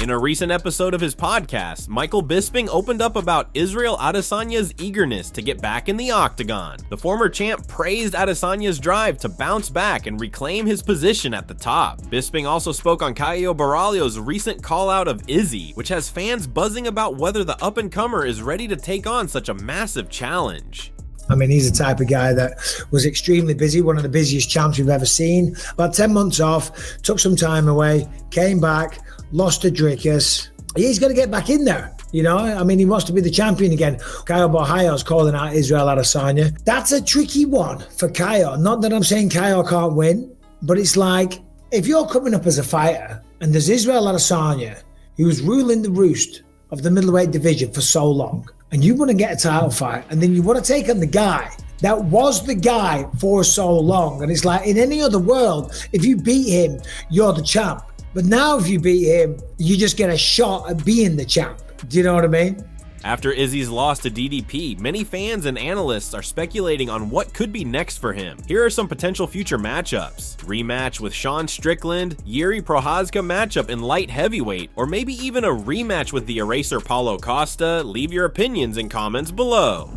In a recent episode of his podcast, Michael Bisping opened up about Israel Adesanya's eagerness to get back in the octagon. The former champ praised Adesanya's drive to bounce back and reclaim his position at the top. Bisping also spoke on Caio Borralho's recent call-out of Izzy, which has fans buzzing about whether the up-and-comer is ready to take on such a massive challenge. I mean, he's the type of guy that was extremely busy, one of the busiest champs we've ever seen. About 10 months off, took some time away, came back, lost to Dricus. He's going to get back in there. You know, I mean, he wants to be the champion again. Caio Borralho's calling out Israel Adesanya. That's a tricky one for Caio. Not that I'm saying Caio can't win, but it's like, if you're coming up as a fighter and there's Israel Adesanya, who was ruling the roost of the middleweight division for so long, and you want to get a title fight, and then you want to take on the guy that was the guy for so long. And it's like, in any other world, if you beat him, you're the champ. But now if you beat him, you just get a shot at being the champ. Do you know what I mean? After Izzy's loss to DDP, many fans and analysts are speculating on what could be next for him. Here are some potential future matchups. Rematch with Sean Strickland, Yuri Prochazka matchup in light heavyweight, or maybe even a rematch with the Eraser Paulo Costa. Leave your opinions in comments below.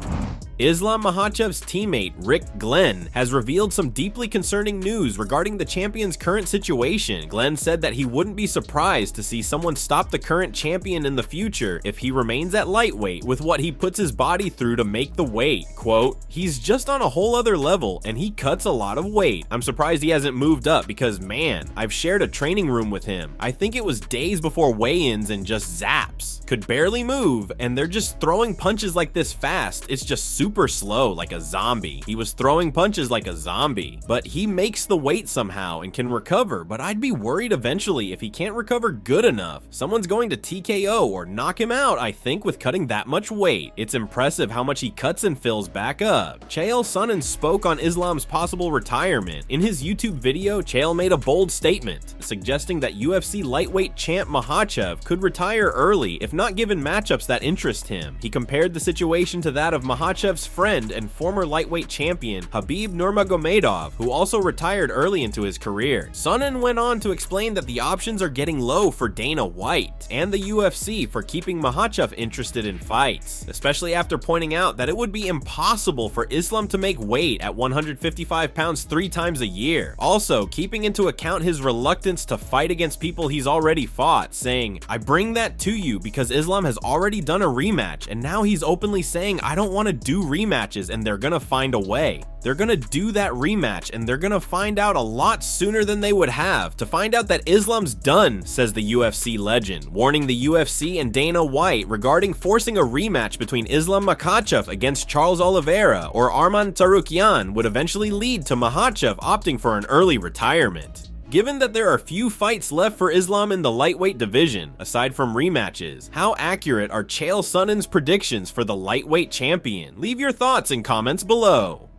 Islam Makhachev's teammate, Rick Glenn, has revealed some deeply concerning news regarding the champion's current situation. Glenn said that he wouldn't be surprised to see someone stop the current champion in the future if he remains at lightweight with what he puts his body through to make the weight. Quote, "He's just on a whole other level and he cuts a lot of weight. I'm surprised he hasn't moved up because, man, I've shared a training room with him. I think it was days before weigh-ins and just zaps. Could barely move, and they're just throwing punches like this fast. It's just super slow, like a zombie. He was throwing punches like a zombie, but he makes the weight somehow and can recover, but I'd be worried eventually if he can't recover good enough. Someone's going to TKO or knock him out, I think, with cutting that much weight. It's impressive how much he cuts and fills back up." Chael Sonnen spoke on Islam's possible retirement. In his YouTube video, Chael made a bold statement, suggesting that UFC lightweight champ Makhachev could retire early if not given matchups that interest him. He compared the situation to that of Makhachev's friend and former lightweight champion Khabib Nurmagomedov, who also retired early into his career. Sonnen went on to explain that the options are getting low for Dana White and the UFC for keeping Makhachev interested in fights, especially after pointing out that it would be impossible for Islam to make weight at 155 pounds 3 times a year. Also, keeping into account his reluctance to fight against people he's already fought, saying, "I bring that to you because Islam has already done a rematch, and now he's openly saying I don't want to do rematches and they're gonna find a way. They're gonna do that rematch and they're gonna find out a lot sooner than they would have to find out that Islam's done," says the UFC legend, warning the UFC and Dana White regarding forcing a rematch between Islam Makhachev against Charles Oliveira or Arman Tsarukyan would eventually lead to Makhachev opting for an early retirement. Given that there are few fights left for Islam in the lightweight division, aside from rematches, how accurate are Chael Sonnen's predictions for the lightweight champion? Leave your thoughts in comments below.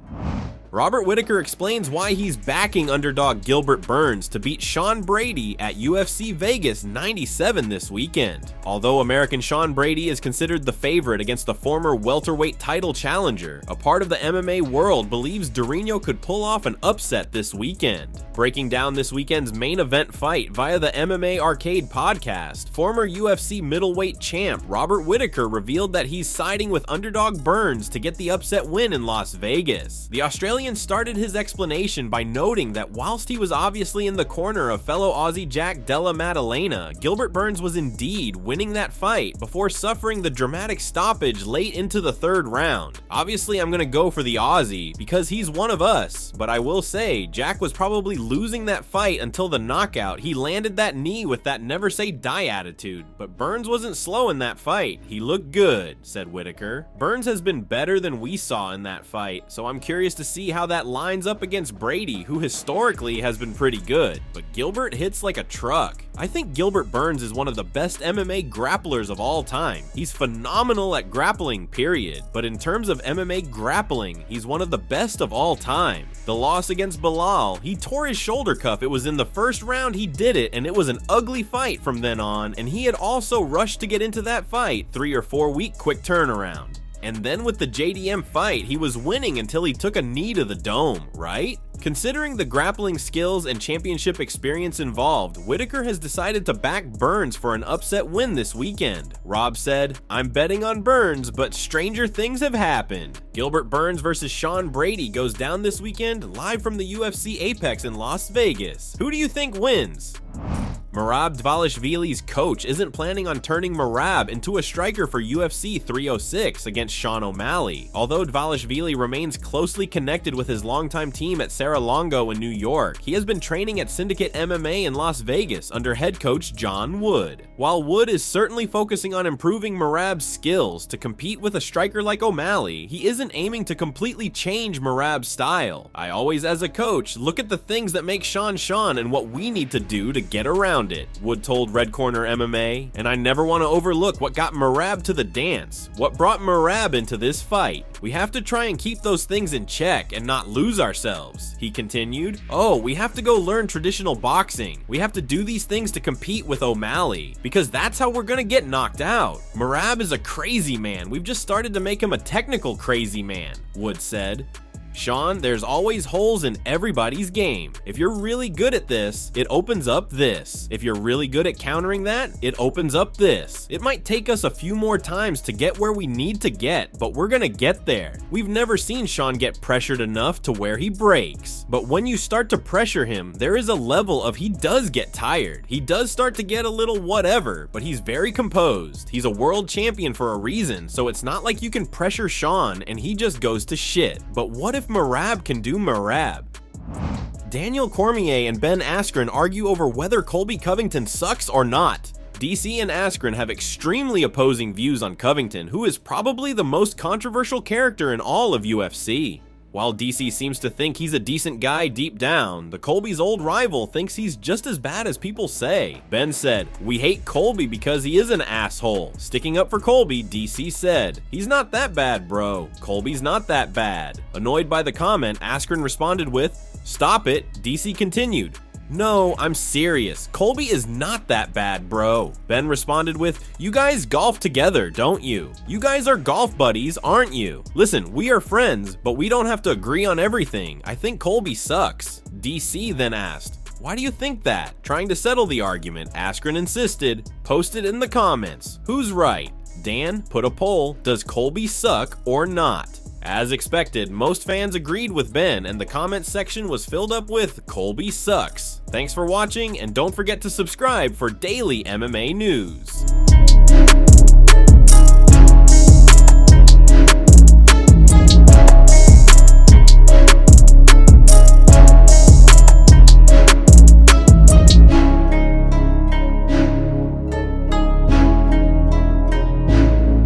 Robert Whittaker explains why he's backing underdog Gilbert Burns to beat Sean Brady at UFC Vegas 97 this weekend. Although American Sean Brady is considered the favorite against the former welterweight title challenger, a part of the MMA world believes Durinho could pull off an upset this weekend. Breaking down this weekend's main event fight via the MMA Arcade podcast, former UFC middleweight champ Robert Whittaker revealed that he's siding with underdog Burns to get the upset win in Las Vegas. The Australian started his explanation by noting that whilst he was obviously in the corner of fellow Aussie Jack Della Maddalena, Gilbert Burns was indeed winning that fight before suffering the dramatic stoppage late into the 3rd round. Obviously, I'm gonna go for the Aussie because he's one of us, but I will say Jack was probably losing that fight until the knockout. He landed that knee with that never say die attitude, but Burns wasn't slow in that fight. He looked good, said Whittaker. Burns has been better than we saw in that fight, so I'm curious to see how that lines up against Brady, who historically has been pretty good, but Gilbert hits like a truck. I think Gilbert Burns is one of the best MMA grapplers of all time. He's phenomenal at grappling, period, but in terms of MMA grappling, he's one of the best of all time. The loss against Bilal, he tore his shoulder cuff. It was in the 1st round he did it, and it was an ugly fight from then on, and he had also rushed to get into that fight, 3 or 4 week quick turnaround. And then with the JDM fight, he was winning until he took a knee to the dome, right? Considering the grappling skills and championship experience involved, Whittaker has decided to back Burns for an upset win this weekend. Rob said, "I'm betting on Burns, but stranger things have happened." Gilbert Burns versus Sean Brady goes down this weekend live from the UFC Apex in Las Vegas. Who do you think wins? Merab Dvalishvili's coach isn't planning on turning Merab into a striker for UFC 306 against Sean O'Malley. Although Dvalishvili remains closely connected with his longtime team at Serra-Longo in New York, he has been training at Syndicate MMA in Las Vegas under head coach John Wood. While Wood is certainly focusing on improving Merab's skills to compete with a striker like O'Malley, he isn't aiming to completely change Merab's style. "I always, as a coach, look at the things that make Sean Sean and what we need to do to get around it," Wood told Red Corner MMA, "and I never want to overlook what got Merab to the dance, what brought Merab into this fight. We have to try and keep those things in check and not lose ourselves." He continued, "Oh, we have to go learn traditional boxing. We have to do these things to compete with O'Malley, because that's how we're gonna get knocked out. Merab is a crazy man. We've just started to make him a technical crazy man," Wood said. "Sean, there's always holes in everybody's game. If you're really good at this, it opens up this. If you're really good at countering that, it opens up this. It might take us a few more times to get where we need to get, but we're gonna get there. We've never seen Sean get pressured enough to where he breaks. But when you start to pressure him, there is a level of he does get tired. He does start to get a little whatever, but he's very composed. He's a world champion for a reason, so it's not like you can pressure Sean and he just goes to shit. But what if Merab can do Merab?" Daniel Cormier and Ben Askren argue over whether Colby Covington sucks or not. DC and Askren have extremely opposing views on Covington, who is probably the most controversial character in all of UFC. While DC seems to think he's a decent guy deep down, the Colby's old rival thinks he's just as bad as people say. Ben said, "We hate Colby because he is an asshole." Sticking up for Colby, DC said, "He's not that bad, bro. Colby's not that bad." Annoyed by the comment, Askren responded with, "Stop it." DC continued, "No, I'm serious. Colby is not that bad, bro." Ben responded with, "You guys golf together, don't you? You guys are golf buddies, aren't you? Listen, we are friends, but we don't have to agree on everything. I think Colby sucks." DC then asked, "Why do you think that?" Trying to settle the argument, Askren insisted, "Post it in the comments. Who's right?" Dan put a poll, "Does Colby suck or not?" As expected, most fans agreed with Ben, and the comments section was filled up with "Colby sucks." Thanks for watching, and don't forget to subscribe for daily MMA news.